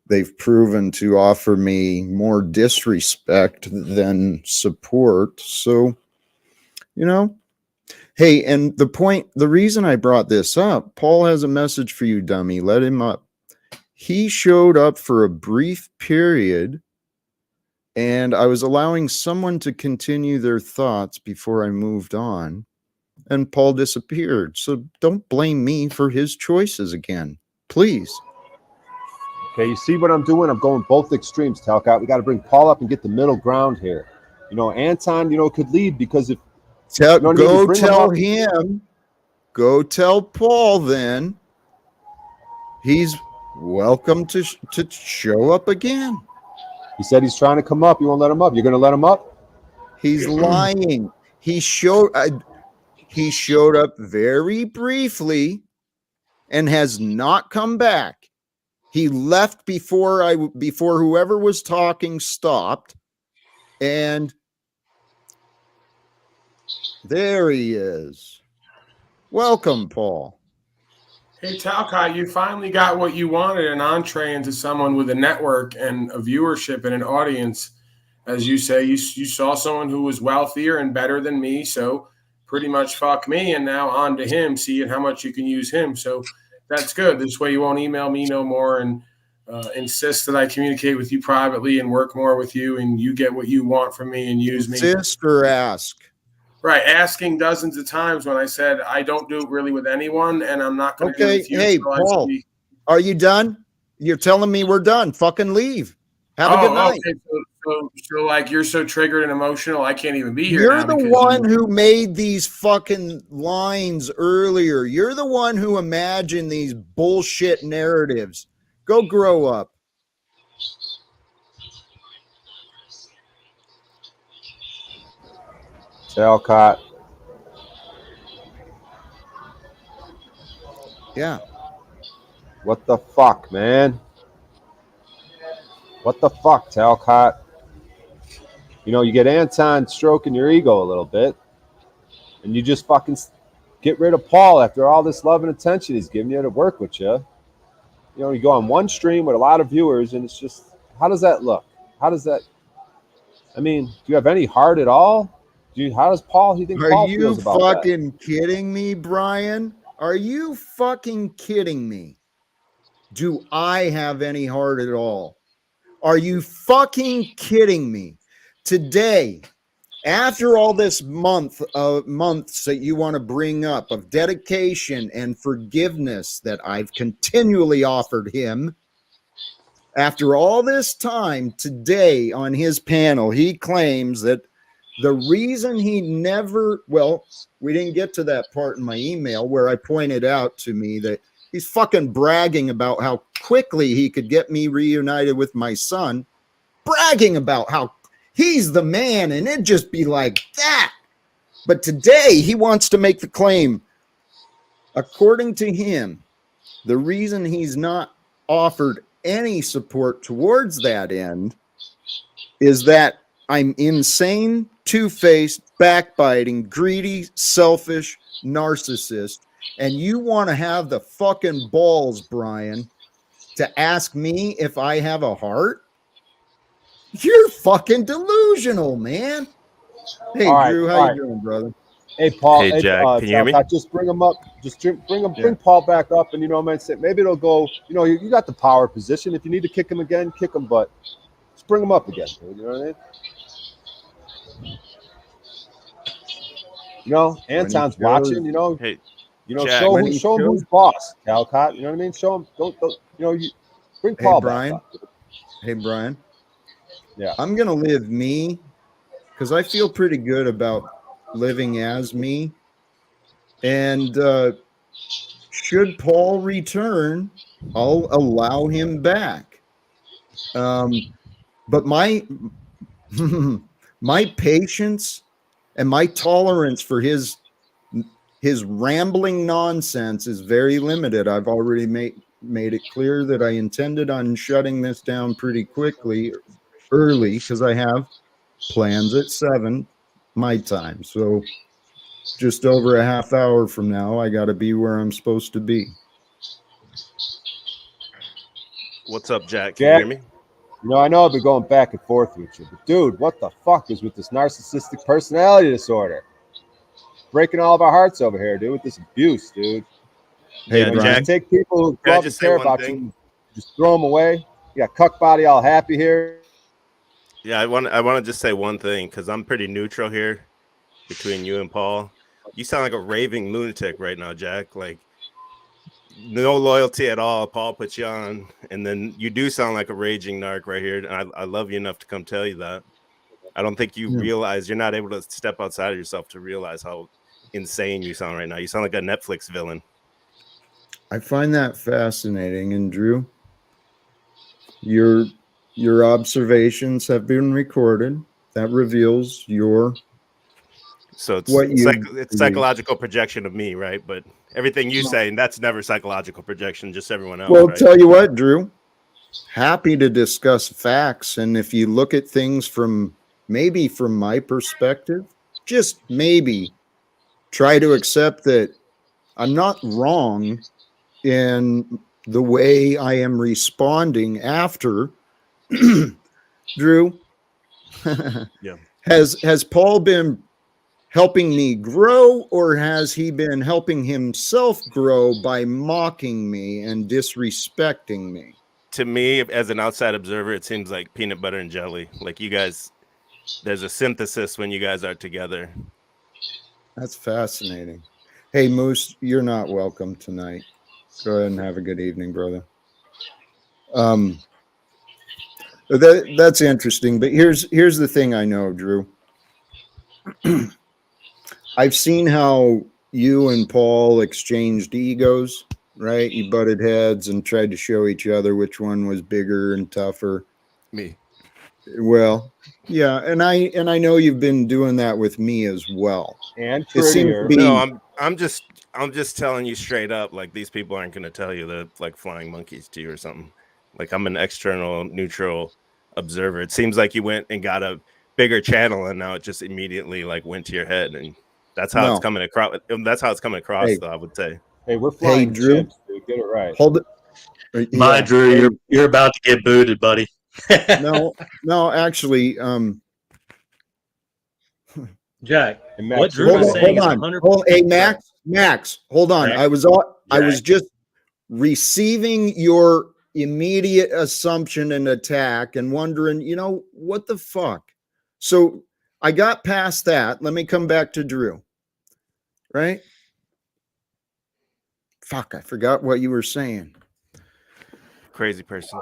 They've proven to offer me more disrespect than support. So, hey, and the reason I brought this up, Paul has a message for you, dummy. Let him up. He showed up for a brief period, and I was allowing someone to continue their thoughts before I moved on. And Paul disappeared. So don't blame me for his choices again, please. Okay, you see what I'm doing? I'm going both extremes, Talcott. We got to bring Paul up and get the middle ground here. Anton, could lead because if go tell Paul then he's welcome to show up again. He said he's trying to come up. You won't let him up. You're going to let him up? He's lying. He showed up very briefly and has not come back. He left before whoever was talking stopped, and there he is. Welcome, Paul. Hey, Talcott, you finally got what you wanted, an entree into someone with a network and a viewership and an audience. As you say, you saw someone who was wealthier and better than me, so pretty much fuck me, and now on to him, seeing how much you can use him. So that's good. This way you won't email me no more and insist that I communicate with you privately and work more with you, and you get what you want from me and use me. Insist or ask. Right, asking dozens of times when I said I don't do it really with anyone, and I'm not going to do it with you. Hey, Paul, are you done? You're telling me we're done. Fucking leave. Have a good night. Okay. So like you're so triggered and emotional, I can't even be here. You're the one who made these fucking lines earlier. You're the one who imagined these bullshit narratives. Go grow up. Talcott. Yeah. What the fuck, man? What the fuck, Talcott? You get Anton stroking your ego a little bit, and you just fucking get rid of Paul after all this love and attention he's giving you to work with you. You go on one stream with a lot of viewers, and it's just, how does that look? How does that, do you have any heart at all? How does Paul, you think Paul feels about that? Are you fucking kidding me, Brian? Are you fucking kidding me? Do I have any heart at all? Are you fucking kidding me? Today, After all this months that you want to bring up of dedication and forgiveness that I've continually offered him, after all this time today on his panel, he claims that the reason he never, well, we didn't get to that part in my email where I pointed out to me that he's fucking bragging about how quickly he could get me reunited with my son, bragging about how he's the man, and it'd just be like that. But today he wants to make the claim, according to him, the reason he's not offered any support towards that end is that I'm insane, two-faced, backbiting, greedy, selfish, narcissist, and you want to have the fucking balls, Brian, to ask me if I have a heart? You're fucking delusional, man. Hey, All right, Drew, how all you right. doing, brother? Hey, Paul. Hey, Jack, can you hear me? Talcott, just bring him up. Just bring Paul back up, and what I'm saying, maybe it'll go. You got the power position. If you need to kick him again, kick him, but just bring him up again. Dude, you know what I mean? Anton's watching. Hey, Jack, show him who's boss. Talcott. You know what I mean? Show him. Don't. Bring Paul back up. Hey, Brian. Yeah. I'm gonna live me because I feel pretty good about living as me. And should Paul return, I'll allow him back. But my my patience and my tolerance for his rambling nonsense is very limited. I've already made it clear that I intended on shutting this down pretty early because I have plans at 7 my time. So just over a half hour from now, I got to be where I'm supposed to be. what's up, Jack? Can you hear me? I know I've been going back and forth with you, but dude, what the fuck is with this narcissistic personality disorder? Breaking all of our hearts over here, dude, with this abuse, dude. Hey, Brian. Jack, Take people who can I love and just say care one about thing? you, just throw them away. You got cuck body all happy here. Yeah, I want to just say one thing because I'm pretty neutral here between you and Paul. You sound like a raving lunatic right now, Jack. Like no loyalty at all. Paul put you on, and then you do sound like a raging narc right here. And I love you enough to come tell you that. I don't think you realize you're not able to step outside of yourself to realize how insane you sound right now. You sound like a Netflix villain. I find that fascinating. And Drew, your observations have been recorded. That reveals So what it's psychological projection of me, right? But everything you say, that's never psychological projection, just everyone else. Well, right? tell you what, Drew, happy to discuss facts. And if you look at things from my perspective, just maybe try to accept that I'm not wrong in the way I am responding after. Drew, Yeah. Has Paul been helping me grow, or has he been helping himself grow by mocking me and disrespecting me? To me, as an outside observer, it seems like peanut butter and jelly. Like you guys, there's a synthesis when you guys are together. That's fascinating. Hey, Moose, you're not welcome tonight. Go ahead and have a good evening, brother. That's interesting, but here's the thing I know, Drew. I've seen how you and Paul exchanged egos, right? You butted heads and tried to show each other which one was bigger and tougher. Me. Well, yeah, and I know you've been doing that with me as well. And it seems to be, no, I'm just telling you straight up, like these people aren't going to tell you they're like flying monkeys to you or something. Like I'm an external, neutral observer. It seems like you went and got a bigger channel, and now it just immediately like went to your head, and that's how it's coming across. That's how it's coming across, Hey. though, I would say. Hey, we're flying Drew. chimps, dude. Get it right. Hold it. My Drew, you're about to get booted, buddy. No, actually, Jack, And Max, what Drew is saying is hold 100%. on. Hey, Max, hold on. Right. I was just receiving your immediate assumption and attack and wondering, what the fuck? So I got past that. Let me come back to Drew. Right? Fuck, I forgot what you were saying. Crazy person.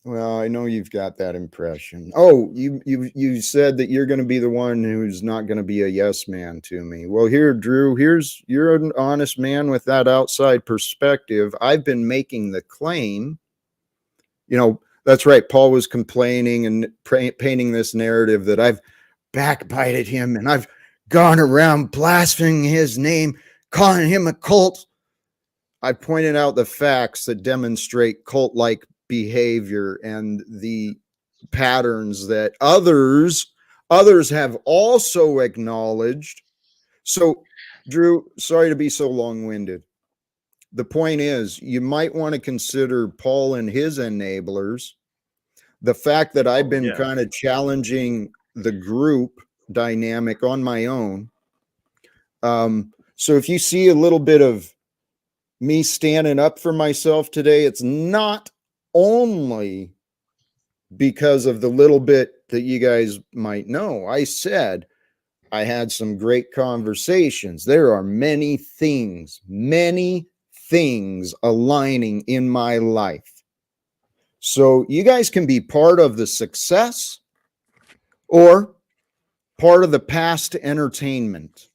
Well, I know you've got that impression. Oh, you said that you're going to be the one who's not going to be a yes man to me. Well, here, Drew, you're an honest man with that outside perspective. I've been making the claim, that's right. Paul was complaining and painting this narrative that I've backbited him and I've gone around blaspheming his name, calling him a cult. I pointed out the facts that demonstrate cult-like behavior and the patterns that others have also acknowledged. So, Drew, sorry to be so long-winded. The point is, you might want to consider Paul and his enablers. The fact that I've been kind of challenging the group dynamic on my own. So if you see a little bit of me standing up for myself today, it's not only because of the little bit that you guys might know. I said I had some great conversations. There are many things aligning in my life. So you guys can be part of the success or part of the past entertainment.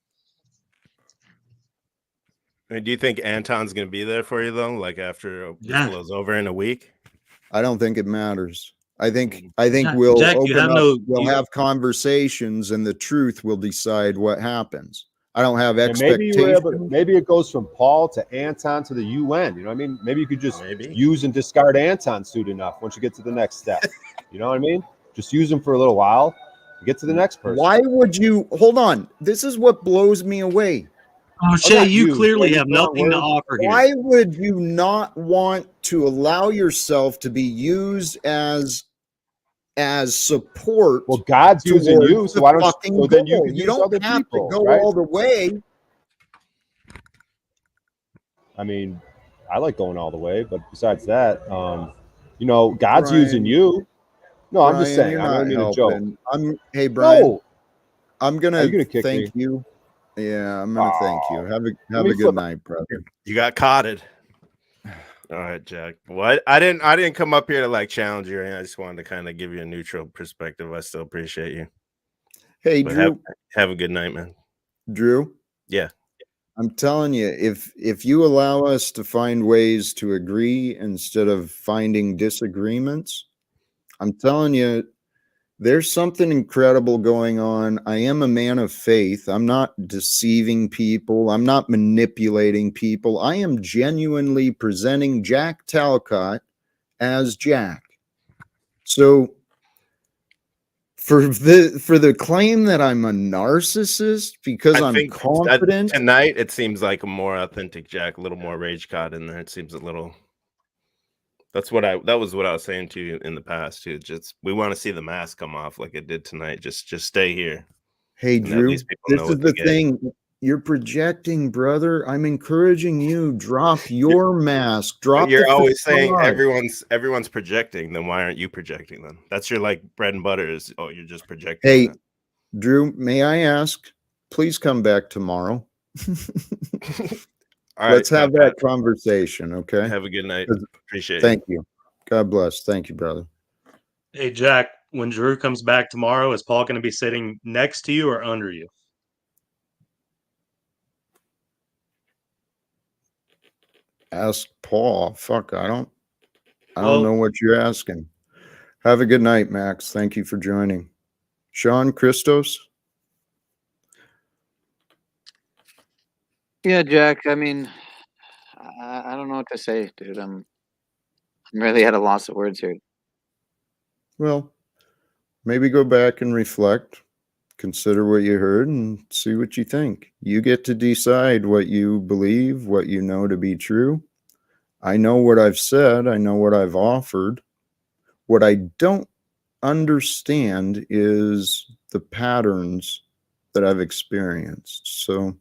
Do you think Anton's going to be there for you, though, like after this blows over in a week? I don't think it matters. I think Jack, we'll Jack, open up, we'll have conversations and the truth will decide what happens. I don't have expectations. Maybe it goes from Paul to Anton to the UN. You know what I mean? Maybe you could just use and discard Anton soon enough once you get to the next step. You know what I mean? Just use him for a little while and get to the next person. Why would you hold on? This is what blows me away. Oh, Shay, you clearly have nothing to offer here. Why would you not want to allow yourself to be used as support? Well, God's using you, so why don't you? Then you don't have to go all the way. I mean, I like going all the way, but besides that, God's using you. No, I'm just saying. I don't mean a joke. Hey, Brian. No. I'm gonna kick thank me? you. Yeah, I'm gonna thank you. Have a good night, brother. You got cotted. All right, Jack. What? I didn't come up here to like challenge you. I just wanted to kind of give you a neutral perspective. I still appreciate you. Hey, But Drew. have a good night, man. Drew. Yeah. I'm telling you, if you allow us to find ways to agree instead of finding disagreements, I'm telling you, there's something incredible going on. I am a man of faith. I'm not deceiving people. I'm not manipulating people. I am genuinely presenting Jack Talcott as Jack. So for the claim that I'm a narcissist because I'm confident tonight, it seems like a more authentic Jack, a little more rage caught in there. It seems a little. That was what I was saying to you in the past too. Just we want to see the mask come off like it did tonight. Just stay here. Hey, Drew, this is the thing. You're projecting, brother. I'm encouraging you. Drop your mask. Drop. You're always saying everyone's projecting. Then why aren't you projecting? Then that's your like bread and butter. Is you're just projecting. Hey, Drew, may I ask? Please come back tomorrow. All Let's have that conversation, okay? Have a good night. Appreciate it. Thank you. God bless. Thank you, brother. Hey, Jack, when Drew comes back tomorrow, is Paul going to be sitting next to you or under you? Ask Paul. Fuck, I don't know what you're asking. Have a good night, Max. Thank you for joining. Sean Christos? Yeah, Jack. I mean, I don't know what to say, dude. I'm really at a loss of words here. Well, maybe go back and reflect, consider what you heard, and see what you think. You get to decide what you believe, what you know to be true. I know what I've said. I know what I've offered. What I don't understand is the patterns that I've experienced. So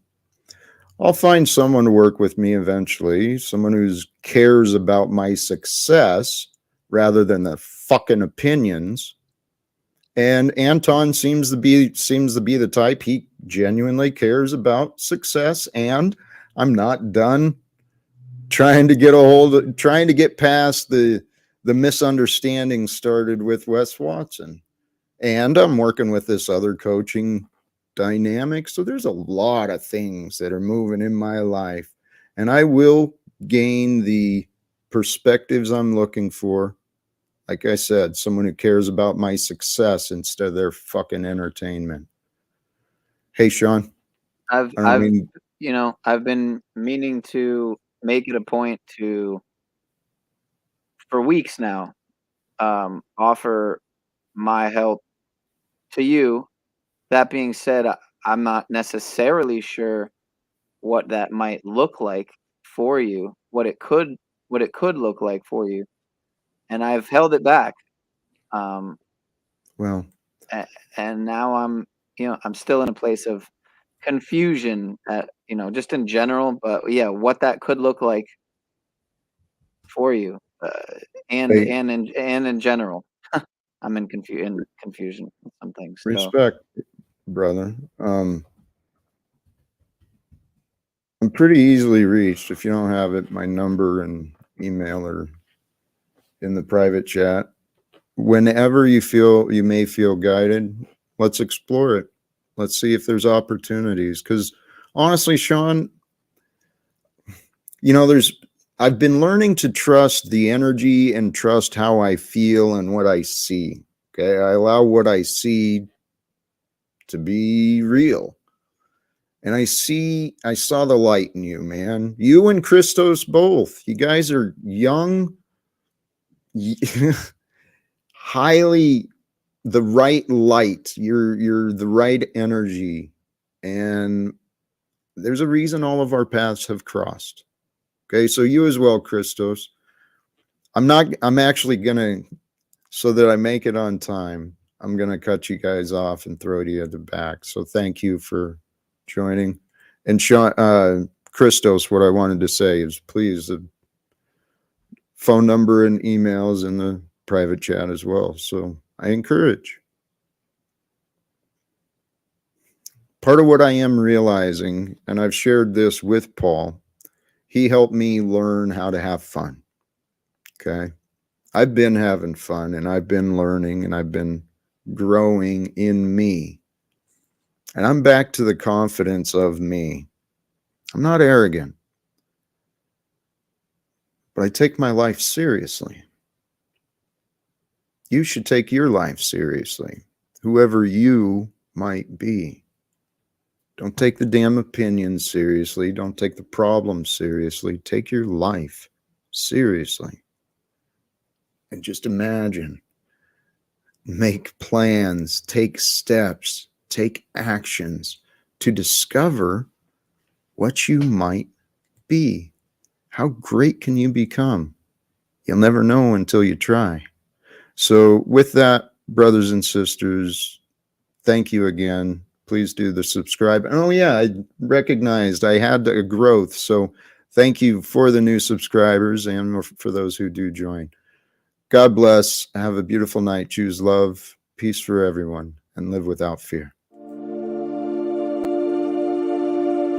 I'll find someone to work with me eventually, someone who cares about my success rather than the fucking opinions. And Anton seems to be the type. He genuinely cares about success, and I'm not done trying to get past the misunderstanding started with Wes Watson. And I'm working with this other coaching dynamic. So there's a lot of things that are moving in my life, and I will gain the perspectives I'm looking for. Like I said, someone who cares about my success instead of their fucking entertainment. Hey, Sean. I've I don't mean, you know, I've been meaning to make it a point to, for weeks now, offer my help to you. That being said, I'm not necessarily sure what that might look like for you, what it could look like for you, and I've held it back. Um, well, and now I'm still in a place of confusion at, just in general, but yeah, what that could look like for you, hey, and in general. I'm in confusion with some things. So respect, brother. I'm pretty easily reached. If you don't have it, my number and email are in the private chat. Whenever you may feel guided, let's explore it. Let's see if there's opportunities. Because honestly, Sean, I've been learning to trust the energy and trust how I feel and what I see. Okay. I allow what I see to be real. And I saw the light in you, man. You and Christos both. You guys are young, highly the right light. You're the right energy. And there's a reason all of our paths have crossed. Okay, so you as well, Christos. I'm actually gonna, so that I make it on time, I'm gonna cut you guys off and throw you at the back. So thank you for joining. And Sean, Christos, what I wanted to say is please, the phone number and emails in the private chat as well. So I encourage. Part of what I am realizing, and I've shared this with Paul, he helped me learn how to have fun. Okay. I've been having fun and I've been learning and I've been growing in me. And I'm back to the confidence of me. I'm not arrogant, but I take my life seriously. You should take your life seriously, whoever you might be. Don't take the damn opinions seriously. Don't take the problems seriously. Take your life seriously. And just imagine, make plans, take steps, take actions to discover what you might be. How great can you become? You'll never know until you try. So with that, brothers and sisters, thank you again. Please do the subscribe. And oh yeah, I recognized I had a growth. So thank you for the new subscribers and for those who do join. God bless. Have a beautiful night. Choose love, peace for everyone, and live without fear.